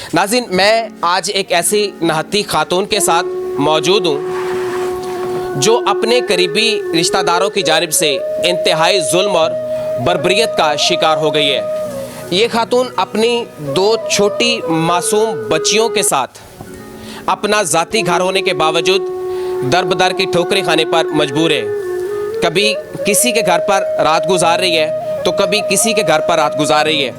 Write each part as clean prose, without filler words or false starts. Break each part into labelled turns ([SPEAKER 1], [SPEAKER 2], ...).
[SPEAKER 1] नाज़रीन, मैं आज एक ऐसी नहत्ती खातून के साथ मौजूद हूँ जो अपने करीबी रिश्तेदारों की जानिब से इंतहाई जुल्म और बर्बरियत का शिकार हो गई है। ये खातून अपनी 2 छोटी मासूम बच्चियों के साथ अपना ज़ाती घर होने के बावजूद दर बदर की ठोकरें खाने पर मजबूर है। कभी किसी के घर पर रात गुजार रही है तो कभी किसी के घर पर रात गुजार रही है,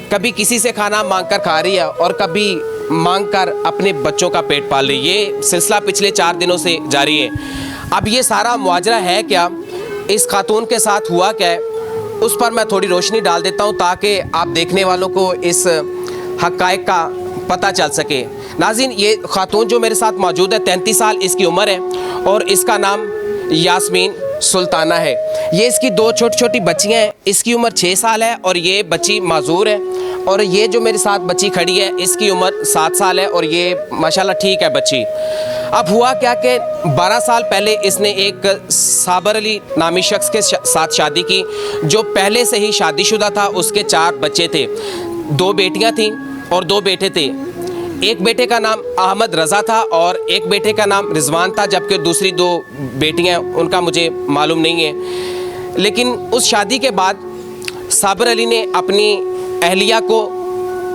[SPEAKER 1] कभी किसी से खाना मांग कर खा रही है और कभी मांग कर अपने बच्चों का पेट पाल रही है। ये सिलसिला पिछले 4 दिनों से जारी है। अब ये सारा मुआजरा है क्या, इस खातून के साथ हुआ क्या है, उस पर मैं थोड़ी रोशनी डाल देता हूँ ताकि आप देखने वालों को इस हक़ाइक़ का पता चल सके। नाज़रीन, ये खातून जो मेरे साथ मौजूद है 33 साल इसकी उम्र है और इसका नाम यास्मीन सुल्ताना है। ये इसकी 2 छोटी छोटी बच्चियाँ हैं। इसकी उम्र 6 साल है और ये बच्ची माजूर है। और ये जो मेरे साथ बच्ची खड़ी है इसकी उम्र 7 साल है और ये माशाल्लाह ठीक है बच्ची। अब हुआ क्या कि 12 साल पहले इसने एक साबर अली नामी शख्स के साथ शादी की जो पहले से ही शादीशुदा था। उसके 4 बच्चे थे, 2 बेटियां थीं और 2 बेटे थे। एक बेटे का नाम अहमद रज़ा था और एक बेटे का नाम रिजवान था, जबकि दूसरी 2 बेटियां उनका मुझे मालूम नहीं है। लेकिन उस शादी के बाद साबर अली ने अपनी अहलिया को,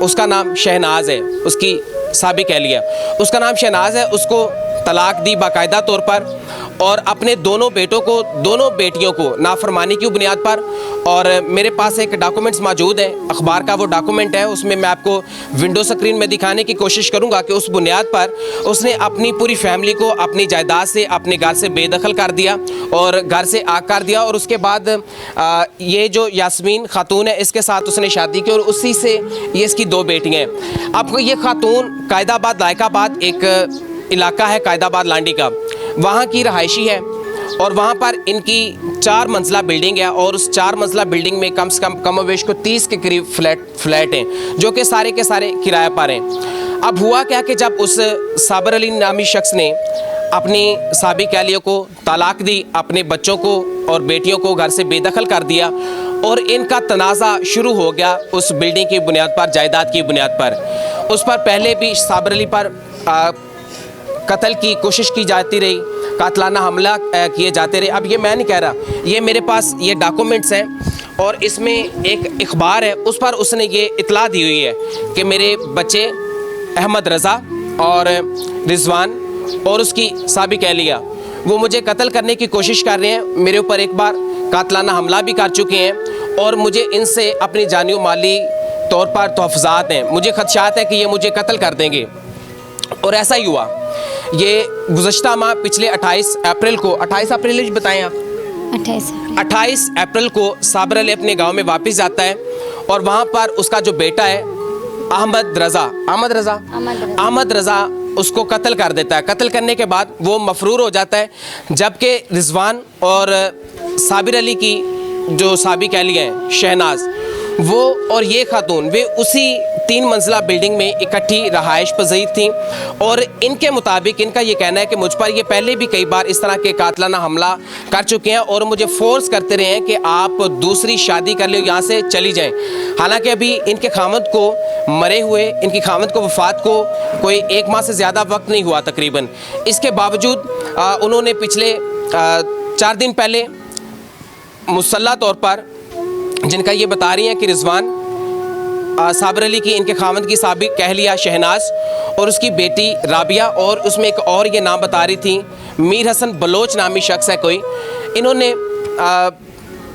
[SPEAKER 1] उसका नाम शहनाज है, उसकी साबिक अहलिया, उसका नाम शहनाज है, उसको तलाक दी बाकायदा तौर पर और अपने दोनों बेटों को, दोनों बेटियों को नाफरमानी की बुनियाद पर। और मेरे पास एक डॉक्यूमेंट्स मौजूद है, अखबार का वो डॉक्यूमेंट है, उसमें मैं आपको विंडो स्क्रीन में दिखाने की कोशिश करूंगा कि उस बुनियाद पर उसने अपनी पूरी फैमिली को अपनी जायदाद से, अपने घर से बेदखल कर दिया और घर से आग कर दिया। और उसके बाद ये जो यास्मीन खातून है इसके साथ उसने शादी की और उसी से ये इसकी 2 बेटियाँ हैं। अब ये खातून कायदाबाद लायकाबाद एक इलाका है कायदाबाद लांडी का, वहाँ की रहायशी है और वहाँ पर इनकी 4 मंजिला बिल्डिंग है और उस 4 मंजिला बिल्डिंग में कम से कम वेश को 30 के करीब फ्लैट हैं जो कि सारे के सारे किराए पर हैं। अब हुआ क्या कि जब उस साबर अली नामी शख्स ने अपनी साबिक अहलिया को तलाक दी, अपने बच्चों को और बेटियों को घर से बेदखल कर दिया और इनका तनाज़ा शुरू हो गया उस बिल्डिंग की बुनियाद पर, जायदाद की बुनियाद पर। उस पर पहले भी साबर अली पर कत्ल की कोशिश की जाती रही, कातलाना हमला किए जाते रहे। अब ये मैं नहीं कह रहा, ये मेरे पास ये डॉक्यूमेंट्स हैं और इसमें एक अखबार है, उस पर उसने ये इतला दी हुई है कि मेरे बच्चे अहमद रज़ा और रिजवान और उसकी साबिक अहलिया वो मुझे कत्ल करने की कोशिश कर रहे हैं, मेरे ऊपर एक बार कातलाना हमला भी कर चुके हैं और मुझे इनसे अपनी जानी व माली तौर पर तहफ़्फ़ुज़ात हैं, मुझे खदशात है कि ये मुझे कत्ल कर देंगे। और ऐसा ही हुआ। ये गुज़श्ता माह पिछले 28 अप्रैल को, 28 अप्रैल बताएं आप, 28 अप्रैल को साबर अली अपने गांव में वापस जाता है और वहां पर उसका जो बेटा है अहमद रज़ा उसको कत्ल कर देता है। कत्ल करने के बाद वो मफरूर हो जाता है, जबकि रिजवान और साबिर अली की जो साबिक अहलिया हैं शहनाज, वो और ये खातून वे उसी 3 मंजिला बिल्डिंग में इकट्ठी रहाइश पज़ीर थी। और इनके मुताबिक इनका ये कहना है कि मुझ पर ये पहले भी कई बार इस तरह के कातलाना हमला कर चुके हैं और मुझे फोर्स करते रहे हैं कि आप दूसरी शादी कर लो, यहाँ से चली जाएं। हालांकि अभी इनके खामद को मरे हुए, इनकी खामद को वफ़ात को कोई 1 माह से ज़्यादा वक्त नहीं हुआ तकरीबन। इसके बावजूद उन्होंने पिछले 4 दिन पहले मुसल्ला तौर पर, जिनका ये बता रही हैं कि रिजवान साबर अली की, इनके खामद की साबिक अहलिया शहनाज और उसकी बेटी राबिया और उसमें एक और ये नाम बता रही थी मीर हसन बलोच नामी शख्स है कोई, इन्होंने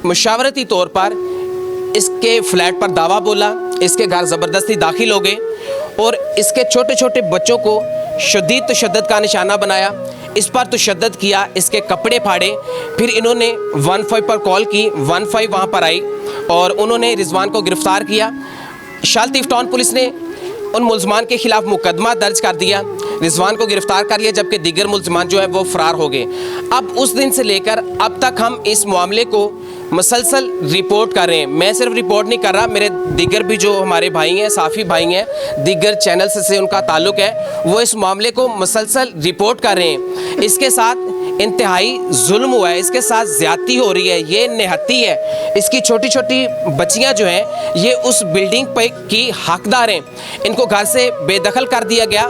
[SPEAKER 1] मुशावरती तौर पर इसके फ्लैट पर दावा बोला, इसके घर ज़बरदस्ती दाखिल हो गए और इसके छोटे छोटे बच्चों को शदीद तशद्दुद का निशाना बनाया, इस पर तशद्दुद किया, इसके कपड़े फाड़े। फिर इन्होंने 15 पर कॉल की, 15 वहाँ पर आई और उन्होंने रिजवान को गिरफ़्तार किया। शालतीफ टाउन पुलिस ने उन मुल्ज़मान के ख़िलाफ़ मुकदमा दर्ज कर दिया, रिजवान को गिरफ़्तार कर लिया, जबकि दीगर मुल्ज़मान जो है वो फ़रार हो गए। अब उस दिन से लेकर अब तक हम इस मामले को मुसलसल रिपोर्ट कर रहे हैं। मैं सिर्फ रिपोर्ट नहीं कर रहा, मेरे दीगर भी जो हमारे भाई हैं, साफ़ी भाई हैं, दीगर चैनल से उनका ताल्लुक़ है, वो इस मामले को मुसलसल रिपोर्ट कर रहे हैं। इसके साथ इंतहाई जुल्म हुआ है, इसके साथ ज़्यादती हो रही है, ये निहत्ती है। इसकी छोटी छोटी बच्चियां जो हैं ये उस बिल्डिंग पे की हकदार हैं। इनको घर से बेदखल कर दिया गया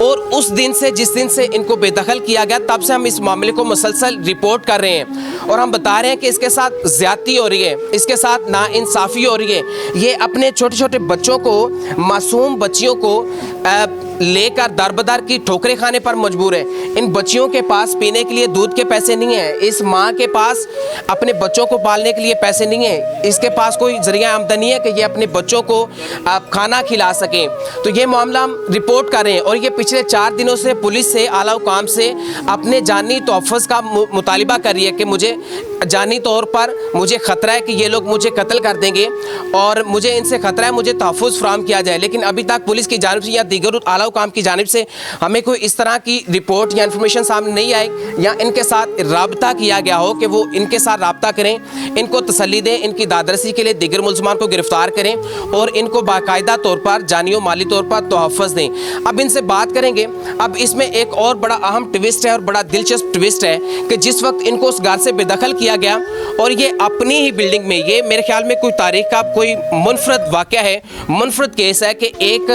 [SPEAKER 1] और उस दिन से, जिस दिन से इनको बेदखल किया गया, तब से हम इस मामले को मुसलसल रिपोर्ट कर रहे हैं और हम बता रहे हैं कि इसके साथ ज़्यादती हो रही है, इसके साथ नाइंसाफ़ी हो रही है। ये अपने छोटे छोटे बच्चों को, मासूम बच्चियों को लेकर दरबदर की ठोकरें खाने पर मजबूर है। इन बच्चियों के पास पीने के लिए दूध के पैसे नहीं हैं, इस माँ के पास अपने बच्चों को पालने के लिए पैसे नहीं हैं, इसके पास कोई ज़रिया आमदनी है कि ये अपने बच्चों को खाना खिला सकें। तो ये मामला हम रिपोर्ट कर रहे हैं और ये पिछले 4 दिनों से पुलिस से, आला हुकाम से अपने जानी तोहफ़्फ़ का मुतालिबा कर रही है कि मुझे जानी तौर पर मुझे ख़तरा है कि ये लोग मुझे कत्ल कर देंगे और मुझे इनसे ख़तरा है, मुझे तहफ़्फ़ुज़ फ़राहम किया जाए। लेकिन अभी तक पुलिस की जानिब से या दीगर आला हुकाम की जानिब से हमें कोई इस तरह की रिपोर्ट या इन्फॉर्मेशन सामने नहीं आई या इनके साथ रब्ता किया गया हो कि वो इनके साथ रब्ता करें, इनको तसल्ली दें, इनकी दादरसी के लिए दीगर मुल्ज़मान को गिरफ़्तार करें और इनको बाकायदा तौर पर जानी और माली तौर पर तोहफ़्फ़ुज़ दें। अब इनसे बात करेंगे। अब इसमें एक और बड़ा अहम ट्विस्ट है और बड़ा दिलचस्प ट्विस्ट है कि जिस वक्त इनको उस घर से बेदखल किया गया और ये अपनी ही बिल्डिंग में, ये मेरे ख्याल में कोई तारीख का कोई मुनफरद वाक़या है, मुनफरद केस है कि एक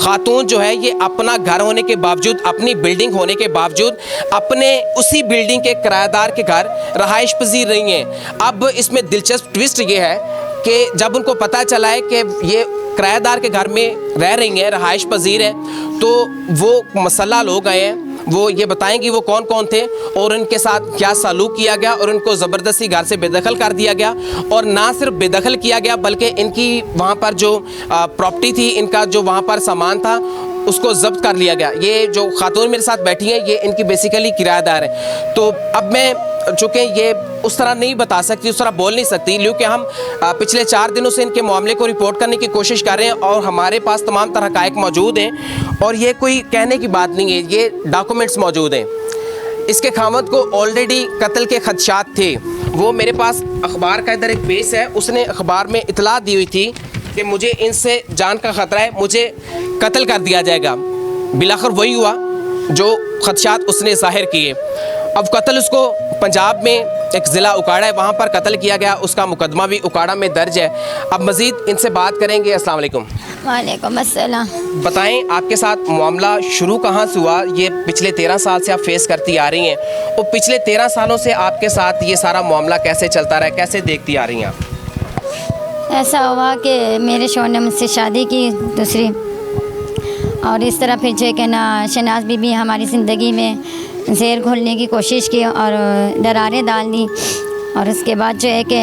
[SPEAKER 1] खातून जो है ये अपना घर होने के बावजूद, अपनी बिल्डिंग होने के बावजूद अपने उसी बिल्डिंग के किराएदार के घर रहाइश पजीर रही हैं। अब इसमें दिलचस्प ट्विस्ट ये है कि जब उनको पता चला है कि ये किराएदार के घर में रह रही हैं, रहाइश पजीर है, तो वो मसल्ला लोग आए हैं, वो ये बताएंगी वो कौन कौन थे और उनके साथ क्या सलूक किया गया और उनको ज़बरदस्ती घर से बेदखल कर दिया गया। और ना सिर्फ बेदखल किया गया बल्कि इनकी वहाँ पर जो प्रॉपर्टी थी, इनका जो वहाँ पर सामान था, उसको जब्त कर लिया गया। ये जो खातून मेरे साथ बैठी है ये इनकी बेसिकली किराएदार है। तो अब मैं चूँकि ये उस तरह नहीं बता सकती, उस तरह बोल नहीं सकती, क्योंकि हम पिछले 4 दिनों से इनके मामले को रिपोर्ट करने की कोशिश कर रहे हैं और हमारे पास तमाम तरह हक़ाइक़ मौजूद हैं और ये कोई कहने की बात नहीं है, ये डॉक्यूमेंट्स मौजूद हैं। इसके खामद को ऑलरेडी कत्ल के खदशात थे। वो मेरे पास अखबार का इधर एक पेज है, उसने अखबार में इतला दी हुई थी कि मुझे इनसे जान का ख़तरा है, मुझे कत्ल कर दिया जाएगा। बिलाखिर वही हुआ जो खदशात उसने ज़ाहिर किए। अब कत्ल उसको पंजाब में एक ज़िला उकाड़ा है, वहाँ पर कत्ल किया गया, उसका मुकदमा भी उकाड़ा में दर्ज है। अब मज़ीद इनसे बात करेंगे। अस्सलाम वालेकुम।
[SPEAKER 2] वालेकुम अस्सलाम।
[SPEAKER 1] बताएं आपके साथ मामला शुरू कहाँ से हुआ? ये पिछले 13 साल से आप फेस करती आ रही हैं और पिछले 13 सालों से आपके साथ ये सारा मामला कैसे चलता रहा, कैसे देखती आ रही हैं आप?
[SPEAKER 2] ऐसा हुआ कि मेरे शौहर ने मुझसे शादी की दूसरी, और इस तरह फिर जो है कि ना शहनाज बीबी हमारी ज़िंदगी में ज़हर घोलने की कोशिश की और दरारें डाल दी। और उसके बाद जो है कि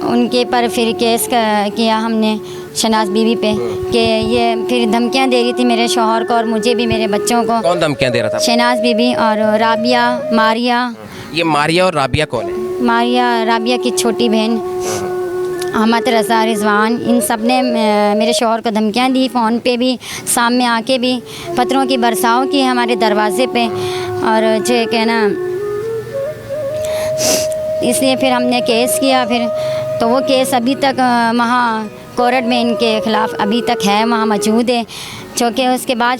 [SPEAKER 2] उनके पर फिर केस किया हमने शहनाज बीबी पे कि ये फिर धमकियां दे रही थी मेरे शौहर को और मुझे भी, मेरे बच्चों को।
[SPEAKER 1] कौन धमकियां दे रहा था?
[SPEAKER 2] शहनाज बीबी और राबिया, मारिया।
[SPEAKER 1] ये मारिया और राबिया कौन है?
[SPEAKER 2] मारिया राबिया की छोटी बहन, अहमद रज़ा, रिजवान, इन सब ने मेरे शौहर को धमकियां दी, फ़ोन पे भी, सामने आके भी पत्थरों की बरसाव की हमारे दरवाज़े पे। और जो है कि ना इसलिए फिर हमने केस किया। फिर तो वो केस अभी तक वहाँ कोर्ट में इनके ख़िलाफ़ अभी तक है, वहाँ मौजूद है। चूँकि उसके बाद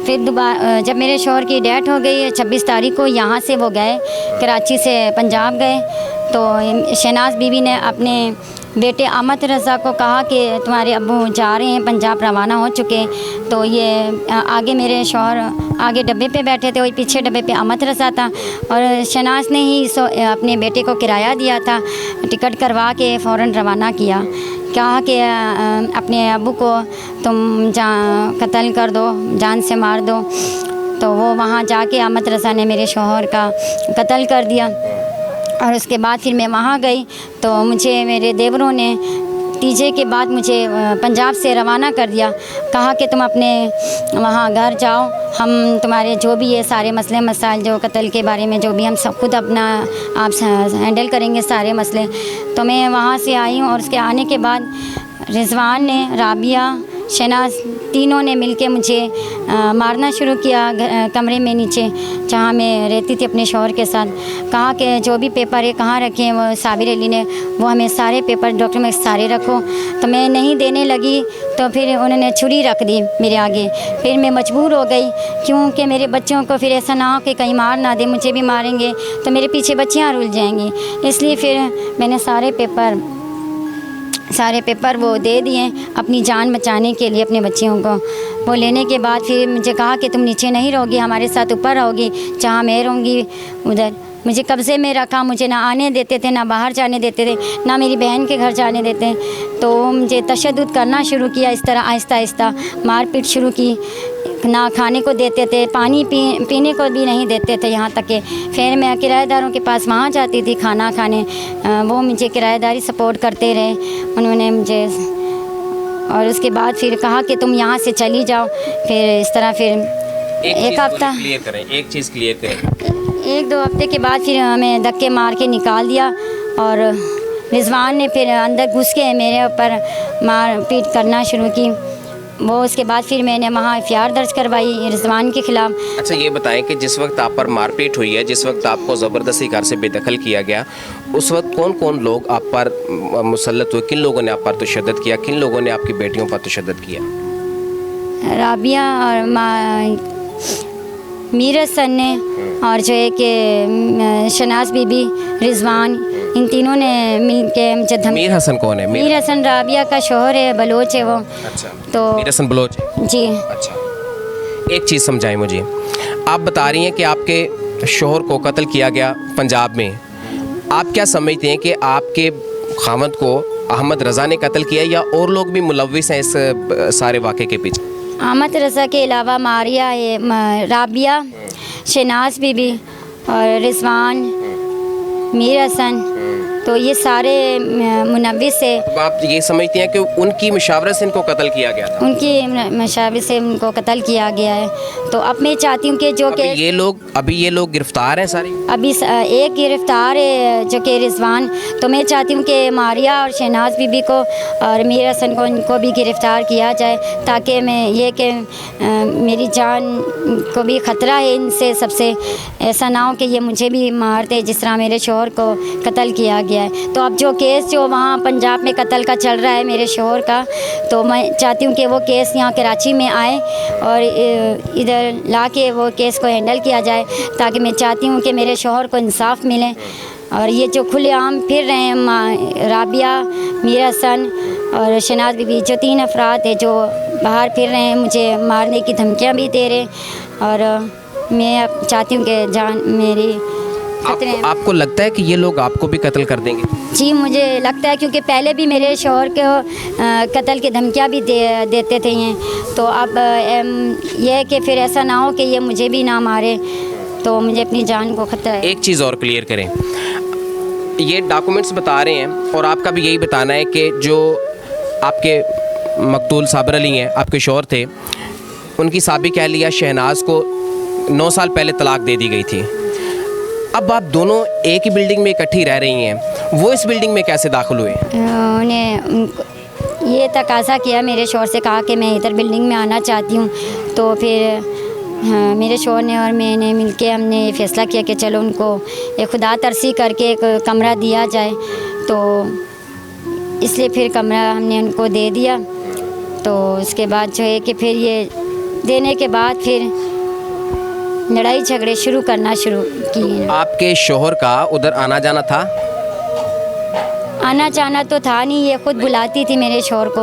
[SPEAKER 2] फिर दोबारा जब मेरे शौहर की डेथ हो गई 26 तारीख को, यहाँ से वो गए, कराची से पंजाब गए, तो शहनाज बीबी ने अपने बेटे अहमद रज़ा को कहा कि तुम्हारे अब्बू जा रहे हैं, पंजाब रवाना हो चुके। तो ये आगे मेरे शौहर आगे डब्बे पे बैठे थे, वही पीछे डब्बे पे अहमद रज़ा था और शहनाज ने ही अपने बेटे को किराया दिया था, टिकट करवा के फ़ौरन रवाना किया। कहा कि अपने अब्बू को तुम कत्ल कर दो, जान से मार दो। तो वो वहाँ जाके अहमद रज़ा ने मेरे शौहर का कत्ल कर दिया। और उसके बाद फिर मैं वहाँ गई तो मुझे मेरे देवरों ने तीजे के बाद मुझे पंजाब से रवाना कर दिया। कहा कि तुम अपने वहाँ घर जाओ, हम तुम्हारे जो भी ये सारे मसले मसाइल जो कत्ल के बारे में जो भी, हम सब खुद अपना आप हैंडल करेंगे सारे मसले। तो मैं वहाँ से आई हूँ और उसके आने के बाद रिजवान ने, राबिया, शहनाज, तीनों ने मिलके मुझे मारना शुरू किया कमरे में नीचे जहाँ मैं रहती थी अपने शौहर के साथ। कहा कि जो भी पेपर है कहाँ रखे हैं, वो साबिर अली ने वो हमें सारे पेपर डॉक्यूमेंट सारे रखो। तो मैं नहीं देने लगी तो फिर उन्होंने छुरी रख दी मेरे आगे। फिर मैं मजबूर हो गई क्योंकि मेरे बच्चों को फिर ऐसा ना हो कि कहीं मार ना दे, मुझे भी मारेंगे तो मेरे पीछे बच्चियाँ रुल जाएंगी। इसलिए फिर मैंने सारे पेपर वो दे दिए अपनी जान बचाने के लिए अपने बच्चियों को। वो लेने के बाद फिर मुझे कहा कि तुम नीचे नहीं रहोगी, हमारे साथ ऊपर रहोगी, जहाँ मैं रहूँगी उधर। मुझे कब्ज़े में रखा, मुझे ना आने देते थे, ना बाहर जाने देते थे, ना मेरी बहन के घर जाने देते। तो मुझे तशद्दुद करना शुरू किया, इस तरह आहिस्ता आहिस्ता मारपीट शुरू की। ना खाने को देते थे, पानी पीने को भी नहीं देते थे। यहाँ तक कि फिर मैं किराएदारों के पास वहाँ जाती थी खाना खाने, वो मुझे किराएदारी सपोर्ट करते रहे उन्होंने मुझे। और उसके बाद फिर कहा कि तुम यहाँ से चली जाओ। फिर इस तरह फिर एक हफ्ता
[SPEAKER 1] क्लियर करें, एक चीज़ क्लियर करें।
[SPEAKER 2] 1-2 हफ्ते के बाद फिर हमें धक्के मार के निकाल दिया और रिजवान ने फिर अंदर घुस के मेरे ऊपर मार पीट करना शुरू की। वो उसके बाद फिर मैंने वहाँ एफआईआर दर्ज करवाई रिजवान के ख़िलाफ़।
[SPEAKER 1] अच्छा, ये बताएं कि जिस वक्त आप पर मारपीट हुई है, जिस वक्त आपको ज़बरदस्ती घर से बेदखल किया गया, उस वक्त कौन कौन लोग आप पर मुसल्लत हुए? किन लोगों ने आप पर तशद्दुद किया? किन लोगों ने आपकी बेटियों पर तशद्दुद किया?
[SPEAKER 2] राबिया और मीर हसन ने, और जो है कि शहनाज बीबी, रिजवान, इन तीनों ने मिल के मुझे
[SPEAKER 1] मीर हसन कौन है?
[SPEAKER 2] मीर हसन राबिया का शोहर है, बलोच है वो।
[SPEAKER 1] अच्छा,
[SPEAKER 2] तो
[SPEAKER 1] मीर हसन बलोच है?
[SPEAKER 2] जी।
[SPEAKER 1] अच्छा, एक चीज़ समझाएं मुझे। आप बता रही हैं कि आपके शोहर को कत्ल किया गया पंजाब में। आप क्या समझते हैं कि आपके खामद को अहमद रज़ा ने कत्ल किया या और लोग भी मुलव्विस हैं इस सारे वाक़े के पीछे?
[SPEAKER 2] अहमद रज़ा के अलावा मारिया है, राबिया, शहनाज बीबी और रिजवान, मीर हसन, तो ये सारे मुनव्विस है।
[SPEAKER 1] तो आप ये समझते हैं कि उनकी मशावरत से इनको कत्ल किया गया था?
[SPEAKER 2] उनकी मशावरत से उनको कत्ल किया गया है। तो अब मैं चाहती हूँ कि जो कि
[SPEAKER 1] अभी ये लोग गिरफ्तार हैं सारे?
[SPEAKER 2] अभी एक गिरफ्तार है जो कि रिजवान। तो मैं चाहती हूँ कि मारिया और शहनाज बीबी को और मीर हसन को, इनको भी गिरफ़्तार किया जाए, ताकि मैं ये कि मेरी जान को भी ख़तरा है इनसे, सबसे ऐसा ना हो कि ये मुझे भी मार दे जिस तरह मेरे शोहर को कत्ल किया गया है। तो अब जो केस जो वहाँ पंजाब में कत्ल का चल रहा है मेरे शोहर का, तो मैं चाहती हूँ कि वो केस यहाँ कराची में आए और इधर ला के वो केस को हैंडल किया जाए, ताकि मैं चाहती हूँ कि मेरे शोहर को इंसाफ मिले। और ये जो खुलेआम फिर रहे हैं राबिया, मीर हसन और शहनाज बीबी, जो 3 अफराद है जो बाहर फिर रहे हैं, मुझे मारने की धमकियाँ भी दे रहे। और मैं अब चाहती हूँ कि जान मेरी
[SPEAKER 1] आपको लगता है कि ये लोग आपको भी कत्ल कर देंगे?
[SPEAKER 2] जी, मुझे लगता है, क्योंकि पहले भी मेरे शोहर को कत्ल की धमकियाँ भी देते थे ये। तो अब यह है कि फिर ऐसा ना हो कि ये मुझे भी ना मारे, तो मुझे अपनी जान को ख़तरा है।
[SPEAKER 1] एक चीज़ और क्लियर करें, ये डॉक्यूमेंट्स बता रहे हैं और आपका भी यही बताना है कि जो आपके मकतूल साबिर अली हैं, आपके शोहर थे, उनकी साबिर कह लिया शहनाज को 9 साल पहले तलाक दे दी गई थी। अब आप दोनों एक ही बिल्डिंग में इकट्ठी रह रही हैं, वो इस बिल्डिंग में कैसे दाखिल हुए?
[SPEAKER 2] उन्हें ये तकाज़ा किया, मेरे शोहर से कहा कि मैं इधर बिल्डिंग में आना चाहती हूँ। तो फिर मेरे शोहर ने और मैंने मिलके हमने फ़ैसला किया कि चलो उनको एक खुदा तरसी करके एक कमरा दिया जाए। तो इसलिए फिर कमरा हमने उनको दे दिया। तो उसके बाद जो है कि फिर ये देने के बाद फिर लड़ाई झगड़े शुरू किए।
[SPEAKER 1] आपके शोहर का उधर आना जाना था?
[SPEAKER 2] आना जाना तो था नहीं, ये खुद बुलाती थी मेरे शोहर को।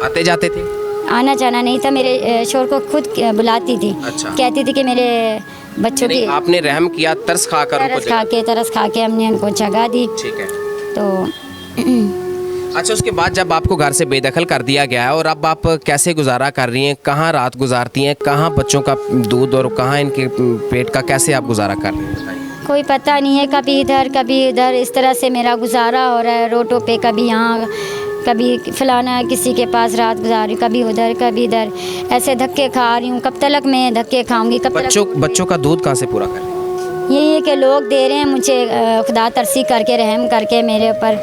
[SPEAKER 1] आते जाते थे?
[SPEAKER 2] आना जाना नहीं था, मेरे शोहर को खुद बुलाती थी।
[SPEAKER 1] अच्छा।
[SPEAKER 2] कहती थी कि मेरे बच्चों की
[SPEAKER 1] आपने रहम किया, तरस खा के
[SPEAKER 2] हमने उनको जगह दी।
[SPEAKER 1] ठीक है।
[SPEAKER 2] तो
[SPEAKER 1] अच्छा, उसके बाद जब आपको घर से बेदखल कर दिया गया है और अब आप कैसे गुजारा कर रही हैं? कहाँ रात गुजारती हैं? कहाँ बच्चों का दूध और कहाँ इनके पेट का कैसे आप गुजारा कर रही हैं?
[SPEAKER 2] कोई पता नहीं है, कभी इधर कभी इधर, इस तरह से मेरा गुजारा हो रहा है। रोडों पे कभी यहाँ, कभी फलाना किसी के पास रात गुजार रही, कभी उधर कभी इधर, ऐसे धक्के खा रही हूँ। कब तक मैं धक्के खाऊंगी?
[SPEAKER 1] बच्चों का दूध कहाँ से पूरा कर रही हैं?
[SPEAKER 2] यही है कि लोग दे रहे हैं मुझे, खुदा तरसी करके रहम करके मेरे ऊपर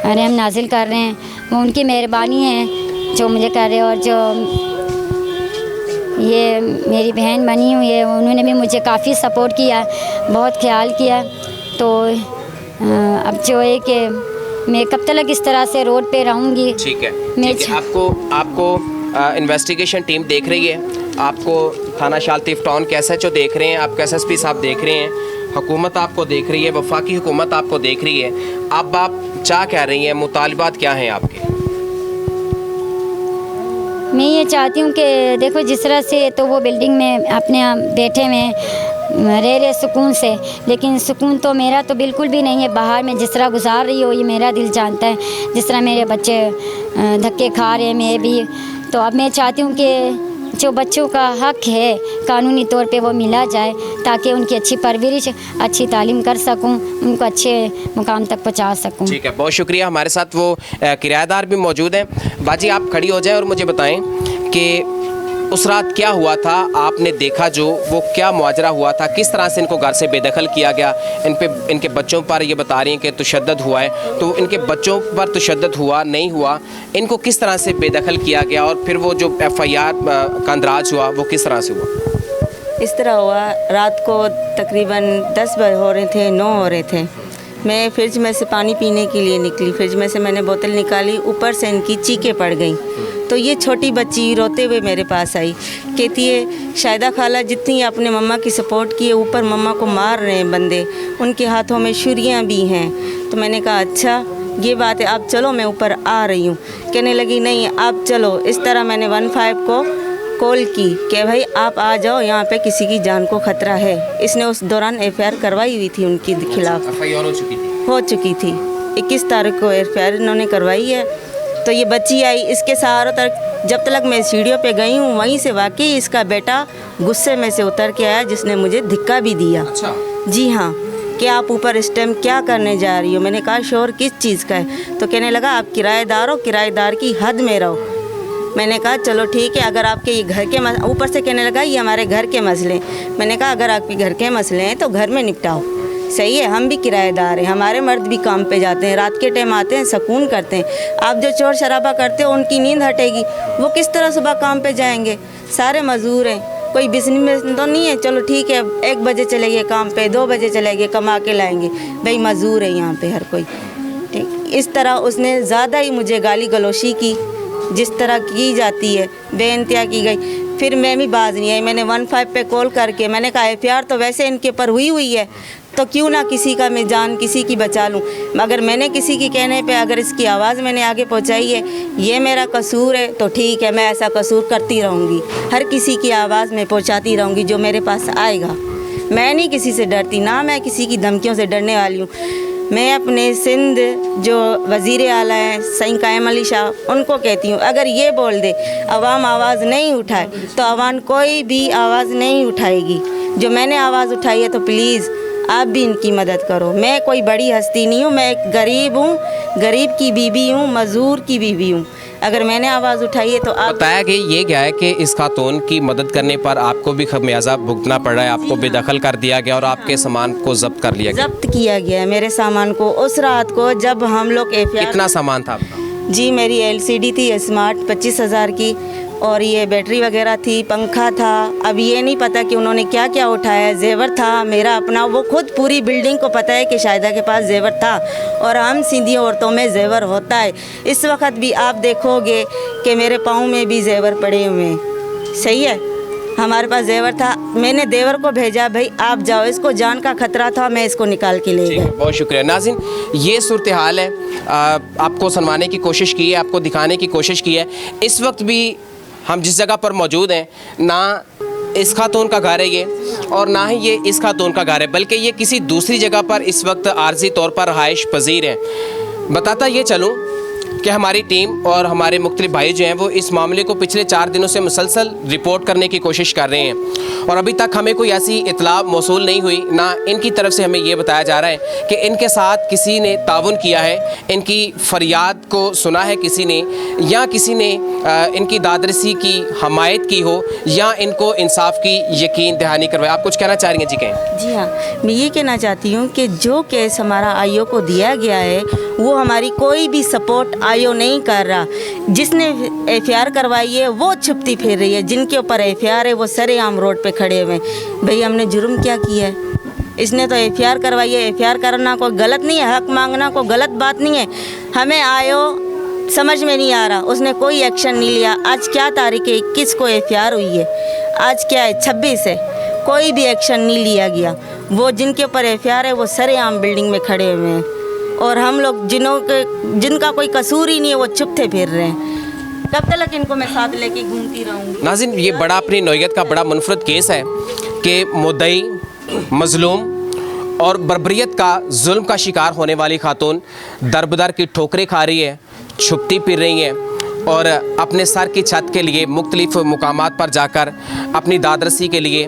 [SPEAKER 2] रहम नाजिल कर रहे हैं। वो उनकी मेहरबानी है जो मुझे कर रहे हैं। और जो ये मेरी बहन बनी हुई है, उन्होंने भी मुझे काफ़ी सपोर्ट किया, बहुत ख्याल किया। तो अब जो है कि मैं कब तक इस तरह से रोड पे रहूँगी।
[SPEAKER 1] ठीक है,
[SPEAKER 2] मैं
[SPEAKER 1] ठीक है। आपको इन्वेस्टिगेशन टीम देख रही है, आपको थाना शालतीफ टाउन के SHO देख रहे हैं, आपके SSP साहब देख रहे हैं, हुकूमत आपको देख रही है, वफाकी हुकूमत आपको देख रही है। अब आप क्या कह रही हैं, मुतालबात क्या हैं आपके?
[SPEAKER 2] मैं ये चाहती हूँ कि देखो जिस तरह से तो वो बिल्डिंग में अपने बैठे में रह रहे सुकून से, लेकिन सुकून तो मेरा तो बिल्कुल भी नहीं है। बाहर में जिस तरह गुजार रही हो ये मेरा दिल जानता है, जिस तरह मेरे बच्चे धक्के खा रहे हैं, मैं भी। तो अब मैं चाहती हूँ कि जो बच्चों का हक़ है कानूनी तौर पे वो मिला जाए, ताकि उनकी अच्छी परवरिश, अच्छी तालीम कर सकूं, उनको अच्छे मुकाम तक पहुंचा सकूं।
[SPEAKER 1] ठीक है, बहुत शुक्रिया। हमारे साथ वो किराएदार भी मौजूद हैं। बाजी आप खड़ी हो जाएं और मुझे बताएं कि उस रात क्या हुआ था, आपने देखा जो वो क्या मुआजरा हुआ था, किस तरह से इनको घर से बेदखल किया गया। इनके बच्चों पर ये बता रही हैं कि तशद्दुद हुआ है, तो इनके बच्चों पर तशद्दुद हुआ नहीं हुआ, इनको किस तरह से बेदखल किया गया, और फिर वो जो FIR का अंदराज हुआ वो किस तरह से हुआ?
[SPEAKER 3] इस तरह हुआ, रात को तकरीबन 10 बजे हो रहे थे, 9 हो रहे थे। मैं फ्रिज में से पानी पीने के लिए निकली, फ्रिज में से मैंने बोतल निकाली, ऊपर से इनकी चीखें पड़ गई। तो ये छोटी बच्ची रोते हुए मेरे पास आई, कहती है शायदा खाला जितनी आपने मम्मा की सपोर्ट की है, ऊपर मम्मा को मार रहे हैं बंदे, उनके हाथों में छुरियाँ भी हैं। तो मैंने कहा अच्छा ये बात है, आप चलो मैं ऊपर आ रही हूँ। कहने लगी नहीं आप चलो। इस तरह मैंने 15 को कॉल की कि भाई आप आ जाओ, यहाँ पे किसी की जान को ख़तरा है। इसने उस दौरान FIR करवाई हुई थी उनके खिलाफ,
[SPEAKER 1] FIR
[SPEAKER 3] हो चुकी थी। 21 तारीख को FIR इन्होंने करवाई है। तो ये बच्ची आई, इसके सहारों तक जब तक मैं सीढ़ियों पे गई हूँ, वहीं से वाकई इसका बेटा गुस्से में से उतर के आया, जिसने मुझे धिक्का भी दिया।
[SPEAKER 1] अच्छा।
[SPEAKER 3] जी हाँ, कि आप ऊपर इस टाइम क्या करने जा रही हो। मैंने कहा शोर किस चीज़ का है? तो कहने लगा आप किराएदार हो, किराएदार की हद में रहो। मैंने कहा चलो ठीक है, अगर आपके ये घर के ऊपर से कहने लगा ये हमारे घर के मसले। मैंने कहा अगर आपके घर के मसले हैं तो घर में निपटाओ, सही है, हम भी किराएदार हैं, हमारे मर्द भी काम पे जाते हैं, रात के टाइम आते हैं, सुकून करते हैं। आप जो चोर शराबा करते हो उनकी नींद हटेगी, वो किस तरह सुबह काम पे जाएंगे? सारे मजदूर हैं, कोई बिजनेस तो नहीं है। चलो ठीक है 1 बजे चले गए काम पे, 2 बजे चले गए, कमा के लाएंगे, भाई मजदूर है यहाँ पे हर कोई। ठीक इस तरह उसने ज़्यादा ही मुझे गाली गलोशी की, जिस तरह की जाती है बेइंतहा की गई। फिर मैं भी बाज नहीं आई, मैंने 15 पे कॉल करके मैंने कहा FIR तो वैसे इनके ऊपर हुई है, तो क्यों ना किसी का मैं जान किसी की बचा लूँ। मगर मैंने किसी के कहने पे अगर इसकी आवाज़ मैंने आगे पहुँचाई है, ये मेरा कसूर है, तो ठीक है मैं ऐसा कसूर करती रहूँगी, हर किसी की आवाज़ में पहुँचाती रहूँगी जो मेरे पास आएगा। मैं नहीं किसी से डरती, ना मैं किसी की धमकियों से डरने वाली हूँ। मैं अपने सिंध जो वज़ीर आला हैं सईद कायम अली शाह, उनको कहती हूँ अगर ये बोल दे अवाम आवाज़ नहीं उठाए तो अवाम कोई भी आवाज़ नहीं उठाएगी। जो मैंने आवाज़ उठाई है तो प्लीज़ आप भी इनकी मदद करो। मैं कोई बड़ी हस्ती नहीं हूँ, मैं एक गरीब हूँ, गरीब की बीवी हूँ, मज़दूर की बीवी हूँ। अगर मैंने आवाज़ उठाई है तो आप
[SPEAKER 1] बताया कि ये क्या है कि इस खातून की मदद करने पर आपको भी खमियाजा भुगतना पड़ रहा है, आपको बेदखल कर दिया गया और आपके सामान को जब्त कर लिया गया।
[SPEAKER 3] जब्त किया गया है मेरे सामान को। उस रात को जब हम लोग FIR,
[SPEAKER 1] कितना सामान था आपका?
[SPEAKER 3] जी मेरी LCD थी स्मार्ट 25,000 की, और ये बैटरी वगैरह थी, पंखा था। अब ये नहीं पता कि उन्होंने क्या क्या उठाया। जेवर था मेरा अपना, वो खुद पूरी बिल्डिंग को पता है कि शाहिदा के पास जेवर था, और हम सीधी औरतों में जेवर होता है। इस वक्त भी आप देखोगे कि मेरे पाँव में भी जेवर पड़े हुए हैं, सही है, हमारे पास जेवर था। मैंने देवर को भेजा भाई आप जाओ, इसको जान का खतरा था, मैं इसको निकाल के ले गया।
[SPEAKER 1] बहुत शुक्रिया। नाज़रीन, ये सूरत हाल है, आपको सुनवाने की कोशिश की है, आपको दिखाने की कोशिश की है। इस वक्त भी हम जिस जगह पर मौजूद हैं, ना इस खातून का घर है ये, और ना ही ये इस खातून का घर है, बल्कि ये किसी दूसरी जगह पर इस वक्त आर्जी तौर पर रहाइश पजीर है। बताता ये चलूँ कि हमारी टीम और हमारे मुख्तलिफ भाई जो हैं वो इस मामले को पिछले 4 दिनों से मुसलसल रिपोर्ट करने की कोशिश कर रहे हैं, और अभी तक हमें कोई ऐसी इतला मौसूल नहीं हुई, ना इनकी तरफ से हमें ये बताया जा रहा है कि इनके साथ किसी ने ताउन किया है, इनकी फरियाद को सुना है किसी ने, या किसी ने इनकी दादरसी की हमायत की हो, या इनको इंसाफ की यकीन दहानी करवाए। आप कुछ कहना चाह रही हैं? जी कहें।
[SPEAKER 3] जी हाँ, मैं ये कहना चाहती हूँ कि जो केस हमारा आईओ को दिया गया है वो हमारी कोई भी सपोर्ट आयो नहीं कर रहा। जिसने एफआईआर करवाई है वो छुपती फिर रही है, जिनके ऊपर एफआईआर है वो सरेआम रोड पे खड़े हुए। भाई हमने जुर्म क्या किया है? इसने तो एफआईआर करवाई है। एफआईआर करना कोई गलत नहीं है, हक मांगना कोई गलत बात नहीं है। हमें आयो समझ में नहीं आ रहा, उसने कोई एक्शन नहीं लिया। आज क्या तारीख है? 21 को एफआईआर हुई है, आज क्या है? 26 है, कोई भी एक्शन नहीं लिया गया। वो जिनके ऊपर एफआईआर है वो सरेआम बिल्डिंग में खड़े हुए हैं, और हम लोग जिनका कोई कसूर ही नहीं है वो चुपते फिर रहे हैं। कब तक इनको मैं साथ लेके घूमती रहूँगी?
[SPEAKER 1] नाज़रीन, ये बड़ा अपनी नौयत का बड़ा मुनफरद केस है कि मुद्दई, मजलूम और बर्बरियत का जुल्म का शिकार होने वाली खातून दर-बदर की ठोकरें खा रही है, छुपती फिर रही हैं और अपने सर की छत के लिए मुख्तलिफ मुकामात पर जाकर अपनी दादरसी के लिए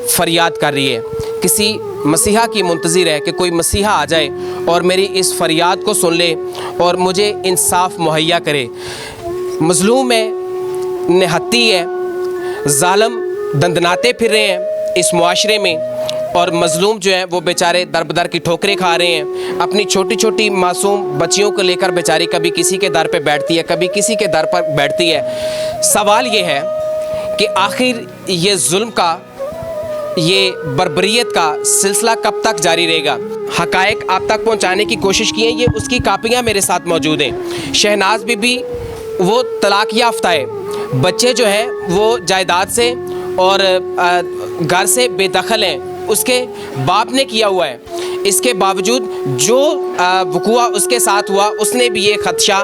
[SPEAKER 1] फरियाद कर रही है। किसी मसीहा की मुंतज़िर है कि कोई मसीहा आ जाए और मेरी इस फरियाद को सुन ले और मुझे इंसाफ मुहैया करे। मजलूम है, निहत्ती है, ज़ालिम दंदनाते फिर रहे हैं इस मुआशरे में, और मजलूम जो है वो बेचारे दर बदर की ठोकरें खा रहे हैं। अपनी छोटी छोटी मासूम बच्चियों को लेकर बेचारी कभी किसी के दर पे बैठती है, कभी किसी के दर पर बैठती है। सवाल ये है कि आखिर ये जुल्म का, ये बर्बरियत का सिलसिला कब तक जारी रहेगा? हकायक आप तक पहुंचाने की कोशिश की है, ये उसकी कापियाँ मेरे साथ मौजूद हैं। शहनाज बीबी वो तलाक याफ्ता है, बच्चे जो हैं वो जायदाद से और घर से बेदखल हैं, उसके बाप ने किया हुआ है। इसके बावजूद जो वक़ुआ उसके साथ हुआ, उसने भी ये खदशा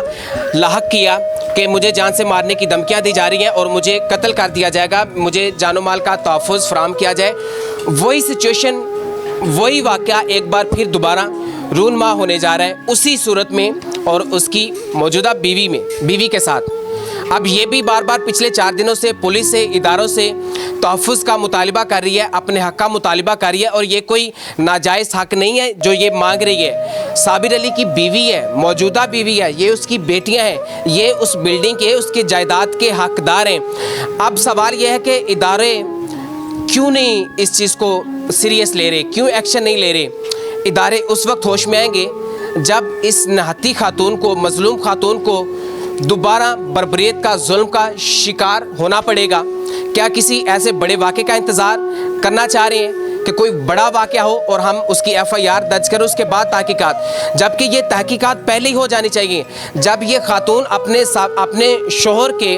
[SPEAKER 1] लाहक किया कि मुझे जान से मारने की धमकियां दी जा रही हैं और मुझे कत्ल कर दिया जाएगा, मुझे जानो माल का तहफ़्फ़ुज़ फराहम किया जाए। वही सिचुएशन, वही वाक़या एक बार फिर दोबारा रूनमा होने जा रहा है उसी सूरत में और उसकी मौजूदा बीवी के साथ। अब ये भी बार बार पिछले 4 दिनों से पुलिस से, इदारों से तहफ़्फ़ुज़ का मुतालिबा कर रही है, अपने हक़ का मुतालिबा कर रही है, और ये कोई नाजायज़ हक़ नहीं है जो ये मांग रही है। साबिर अली की बीवी है, मौजूदा बीवी है, ये उसकी बेटियां हैं, ये उस बिल्डिंग के, उसके जायदाद के हक़दार हैं। अब सवाल ये है कि इदारे क्यों नहीं इस चीज़ को सीरियस ले रहे, क्यों एक्शन नहीं ले रहे? इदारे उस वक्त होश में आएंगे जब इस नहत्ती खातून को, मजलूम खातून को दोबारा बर्बरियत का, जुल्म का शिकार होना पड़ेगा। क्या किसी ऐसे बड़े वाक़े का इंतज़ार करना चाह रहे हैं कि कोई बड़ा वाक़या हो और हम उसकी एफआईआर दर्ज करें, उसके बाद तहकीकात, जबकि ये तहकीकात पहले ही हो जानी चाहिए। जब ये खातून अपने शोहर के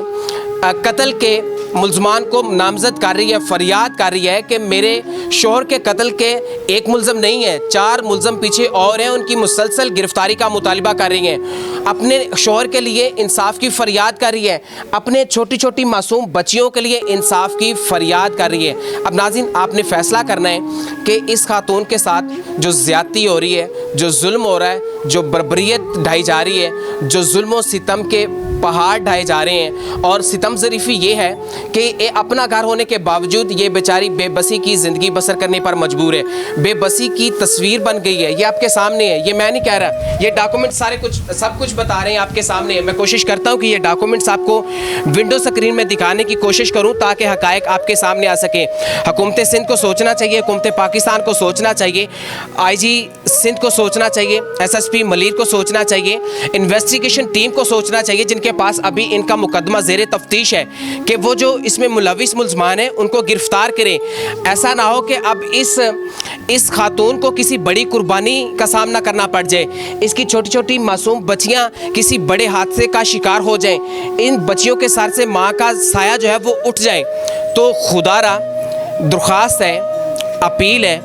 [SPEAKER 1] कत्ल के मुल्ज़मान को नामज़द कर रही है, फरियाद कर रही है कि मेरे शोहर के कत्ल के एक मुल्ज़म नहीं है, 4 मुल्ज़म पीछे और हैं, उनकी मुसलसल गिरफ्तारी का मुतालिबा कर रही हैं, अपने शोहर के लिए इंसाफ की फ़रियाद कर रही है, अपने छोटी छोटी मासूम बच्चियों के लिए इंसाफ की फ़रियाद कर रही है। अब नाज़रीन, आपने फ़ैसला करना है कि इस खातून के साथ जो ज़्यादती हो रही है, जो जुल्म हो रहा है, जो बर्बरियत ढाई जा रही है, जो जुल्म और सितम के पहाड़ ढाए जा रहे हैं, और सितम ज़रीफ़ी ये है कि ये अपना घर होने के बावजूद ये बेचारी बेबसी की ज़िंदगी बसर करने पर मजबूर है। बेबसी की तस्वीर बन गई है, ये आपके सामने है, ये मैं नहीं कह रहा, ये डॉक्यूमेंट सारे सब कुछ बता रहे हैं, आपके सामने है। मैं कोशिश करता हूँ कि ये डॉक्यूमेंट्स आपको विंडो स्क्रीन में दिखाने की कोशिश करूँ ताकि हकायक आपके सामने आ सके। हुकूमत सिंध को सोचना चाहिए, हुकूमत पाकिस्तान को सोचना चाहिए, IG सिंध को सोचना चाहिए, SSP मलिर को सोचना चाहिए, इन्वेस्टिगेशन टीम को सोचना चाहिए जिनके पास अभी इनका मुकदमा ज़ेरे तफ्तीश है, कि वो जो इसमें मुलविस मुल्ज़मान हैं उनको गिरफ्तार करें। ऐसा ना हो कि अब इस खातून को किसी बड़ी कुर्बानी का सामना करना पड़ जाए, इसकी छोटी छोटी मासूम बच्चियां किसी बड़े हादसे का शिकार हो जाएं, इन बच्चियों के सर से माँ का साया जो है वो उठ जाए। तो खुदारा दरख्वास्त है, अपील है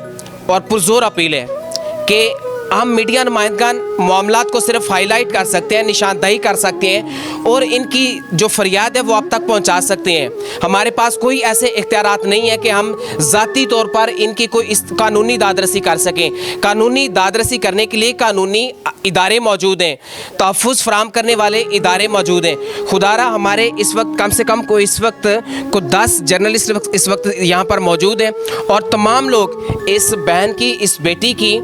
[SPEAKER 1] और पुरजोर अपील है कि हम मीडिया नुमाइंदगान मामलात को सिर्फ हाईलाइट कर सकते हैं, निशानदही कर सकते हैं और इनकी जो फरियाद है वो आप तक पहुंचा सकते हैं। हमारे पास कोई ऐसे इख्तियारात नहीं है कि हम ज़ाती तौर पर इनकी कोई कानूनी दादरसी कर सकें। कानूनी दादरसी करने के लिए कानूनी इदारे मौजूद हैं, तहफ़्फ़ुज़ फराहम करने वाले इदारे मौजूद हैं। खुदारा हमारे इस वक्त कम से कम को इस वक्त को 10 जर्नलिस्ट इस वक्त यहाँ पर मौजूद हैं और तमाम लोग इस बहन की, इस बेटी की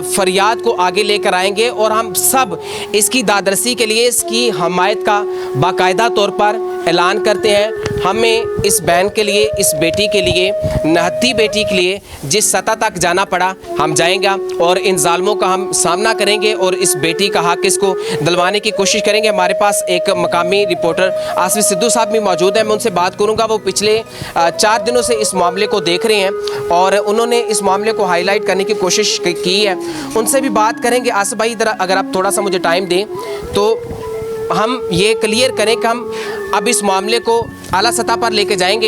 [SPEAKER 1] फरियाद को आगे लेकर आएंगे और हम सब इसकी दादरसी के लिए इसकी हमायत का बाकायदा तौर पर ऐलान करते हैं हमें इस बहन के लिए, इस बेटी के लिए, नहत्ती बेटी के लिए जिस सतह तक जाना पड़ा हम जाएंगे और इन जालिमों का हम सामना करेंगे और इस बेटी का हक इसको दिलवाने की कोशिश करेंगे। हमारे पास एक मकामी रिपोर्टर आसिफ सिद्धू साहब भी मौजूद हैं, मैं उनसे बात करूंगा। वो पिछले 4 दिनों से इस मामले को देख रहे हैं और उन्होंने इस मामले को हाईलाइट करने की कोशिश की है, उनसे भी बात करेंगे। आसिफ भाई इधर अगर आप थोड़ा सा मुझे टाइम दें तो हम ये क्लियर करें कि हम अब इस मामले को आला सतह पर लेके जाएंगे,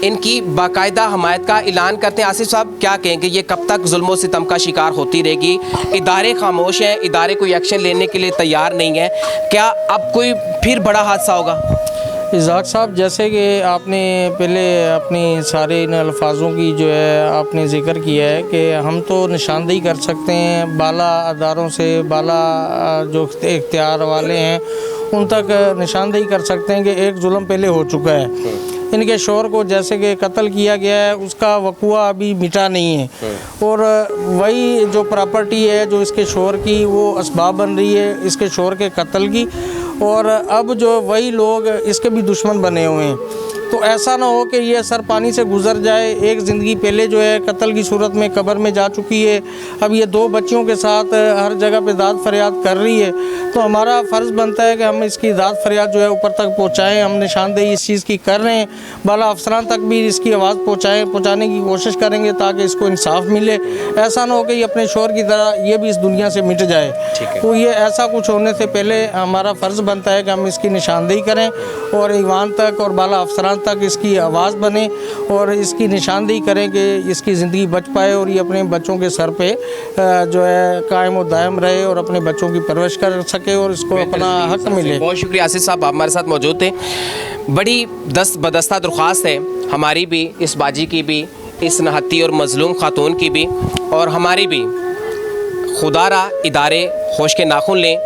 [SPEAKER 1] इनकी बाकायदा हमायत का ऐलान करते हैं। आसिफ साहब क्या कहेंगे, ये कब तक जुल्म और सितम का शिकार होती रहेगी? इदारे खामोश हैं, इदारे कोई एक्शन लेने के लिए तैयार नहीं है, क्या अब कोई फिर बड़ा हादसा होगा?
[SPEAKER 4] इज़ाक साहब, जैसे कि आपने पहले अपनी सारे इन अल्फाजों की जो है आपने ज़िक्र किया है कि हम तो निशानदेही कर सकते हैं बाला अदारों से, बाला जो इख्तियार वाले हैं उन तक निशानदेही कर सकते हैं कि एक जुल्म पहले हो चुका है। इनके शोहर को जैसे कि कत्ल किया गया है, उसका वक़ुआ अभी मिटा नहीं है और वही जो प्रॉपर्टी है जो इसके शोहर की वो असबाब बन रही है इसके शोहर के कत्ल की, और अब जो वही लोग इसके भी दुश्मन बने हुए हैं। तो ऐसा ना हो कि ये सर पानी से गुजर जाए। एक ज़िंदगी पहले जो है कत्ल की सूरत में कब्र में जा चुकी है, अब ये 2 बच्चियों के साथ हर जगह पे दाद फरियाद कर रही है, तो हमारा फ़र्ज़ बनता है कि हम इसकी दाद फरियाद जो है ऊपर तक पहुँचाएँ। हम निशानदेही इस चीज़ की कर रहे हैं, बाला अफसरान तक भी इसकी आवाज़ पहुँचाने की कोशिश करेंगे ताकि इसको इंसाफ मिले। ऐसा ना हो कि ये अपने शोहर की तरह ये भी इस दुनिया से मिट जाए। तो ये ऐसा कुछ होने से पहले हमारा फ़र्ज़ बनता है कि हम इसकी निशानदेही करें और ईवान तक और बाला अफसरान तक इसकी आवाज़ बने और इसकी निशानदेही करें कि इसकी ज़िंदगी बच पाए और ये अपने बच्चों के सर पे जो है कायम और दायम रहे और अपने बच्चों की परवरिश कर सके और इसको अपना हक मिले।
[SPEAKER 1] बहुत शुक्रिया आसिफ साहब, आप हमारे साथ मौजूद थे। बड़ी बदस्ता दरख्वास्त है हमारी भी, इस बाजी की भी, इस नहत्ती और मजलूम खातून की भी और हमारी भी। खुदारा इदारे होश के नाखुन लें,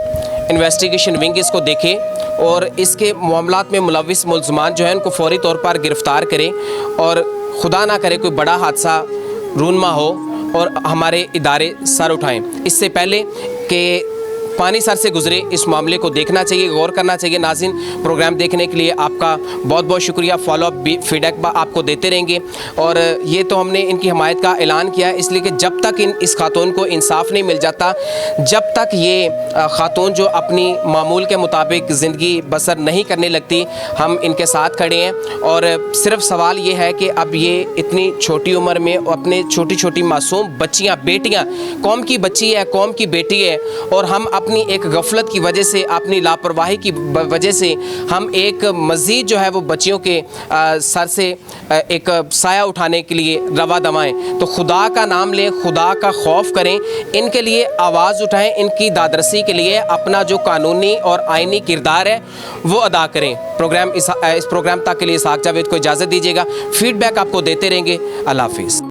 [SPEAKER 1] इन्वेस्टिगेशन विंग इसको देखे और इसके मामलात में मुलविस मुल्ज़मान जो है उनको फौरी तौर पर गिरफ़्तार करें और खुदा ना करे कोई बड़ा हादसा रूनमा हो और हमारे इदारे सर उठाएं। इससे पहले कि पानी सर से गुजरे इस मामले को देखना चाहिए, गौर करना चाहिए। नाज़रीन, प्रोग्राम देखने के लिए आपका बहुत बहुत शुक्रिया। फॉलोअप भी फीडबैक आपको देते रहेंगे और ये तो हमने इनकी हमायत का ऐलान किया है इसलिए कि जब तक इस खातून को इंसाफ नहीं मिल जाता, जब तक ये खातून जो अपनी मामूल के मुताबिक ज़िंदगी बसर नहीं करने लगती, हम इनके साथ खड़े हैं। और सिर्फ सवाल ये है कि अब ये इतनी छोटी उम्र में अपने छोटी छोटी मासूम बच्चियाँ, बेटियाँ, कौम की बच्ची है, कौम की बेटी है, और हम अपनी एक गफलत की वजह से, अपनी लापरवाही की वजह से हम एक मज़ीद जो है वो बच्चियों के सर से एक साया उठाने के लिए रवा दवाएं। तो खुदा का नाम लें, खुदा का खौफ करें, इनके लिए आवाज़ उठाएं, इनकी दादरसी के लिए अपना जो कानूनी और आइनी किरदार है वो अदा करें। इस प्रोग्राम तक के लिए इसाक जावेद को इजाज़त दीजिएगा। फीडबैक आपको देते रहेंगे। अल्लाह हाफिज़।